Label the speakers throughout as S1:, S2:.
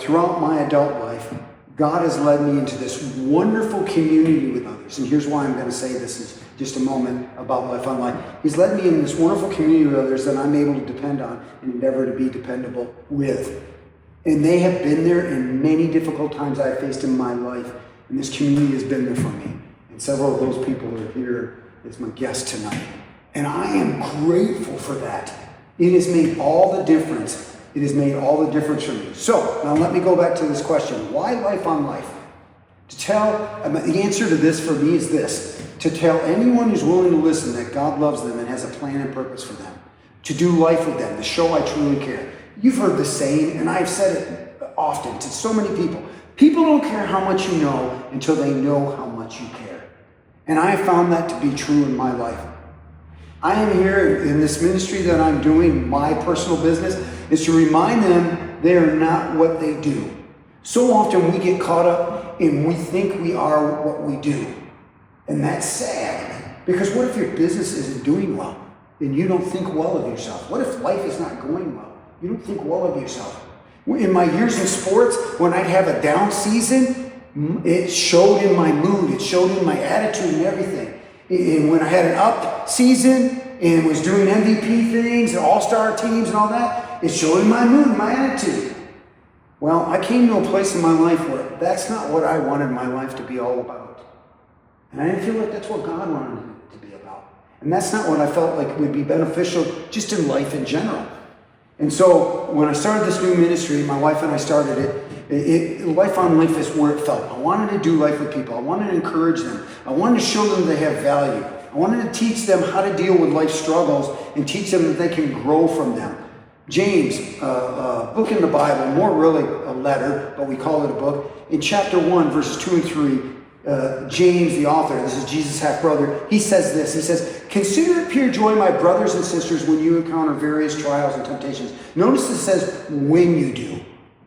S1: throughout my adult life, God has led me into this wonderful community with others. And here's why I'm going to say this in just a moment about life on life. He's led me in this wonderful community with others that I'm able to depend on and endeavor to be dependable with. And they have been there in many difficult times I've faced in my life. And this community has been there for me. And several of those people are here as my guests tonight. And I am grateful for that. It has made all the difference. It has made all the difference for me. So, now let me go back to this question. Why life on life? The answer to this for me is this. To tell anyone who's willing to listen that God loves them and has a plan and purpose for them. To do life with them. To show I truly care. You've heard the saying, and I've said it often to so many people. People don't care how much you know until they know how much you care. And I have found that to be true in my life. I am here in this ministry that I'm doing, my personal business, is to remind them they are not what they do. So often we get caught up and we think we are what we do. And that's sad. Because what if your business isn't doing well and you don't think well of yourself? What if life is not going well? You don't think well of yourself. In my years in sports, when I'd have a down season, it showed in my mood, it showed in my attitude and everything. And when I had an up season and was doing MVP things and all-star teams and all that, it showed in my mood and my attitude. Well, I came to a place in my life where that's not what I wanted my life to be all about. And I didn't feel like that's what God wanted it to be about. And that's not what I felt like would be beneficial just in life in general. And so when I started this new ministry, my wife and I started it, Life on Life is where it felt. I wanted to do life with people. I wanted to encourage them. I wanted to show them they have value. I wanted to teach them how to deal with life struggles and teach them that they can grow from them. James, a book in the Bible, more really a letter, but we call it a book. In chapter 1, verses 2 and 3, James, the author, this is Jesus' half-brother, he says this. He says, "Consider it pure joy, my brothers and sisters, when you encounter various trials and temptations." Notice it says, when you do.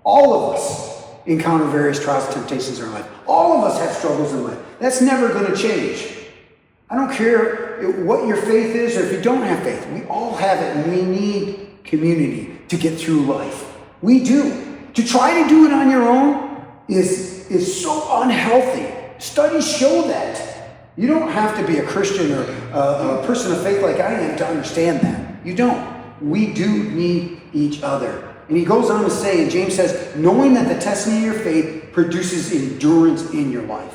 S1: All of us encounter various trials and temptations in our life. All of us have struggles in life. That's never going to change. I don't care what your faith is or if you don't have faith. We all have it, and we need community to get through life. We do. To try to do it on your own is so unhealthy. Studies show that. You don't have to be a Christian or a person of faith like I am to understand that. You don't. We do need each other. And he goes on to say, and James says, knowing that the testing of your faith produces endurance in your life.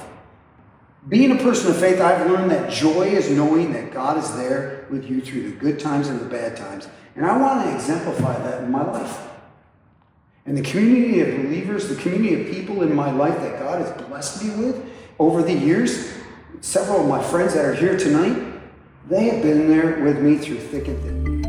S1: Being a person of faith, I've learned that joy is knowing that God is there with you through the good times and the bad times. And I want to exemplify that in my life. And the community of believers, the community of people in my life that God has blessed me with over the years, several of my friends that are here tonight, they have been there with me through thick and thin.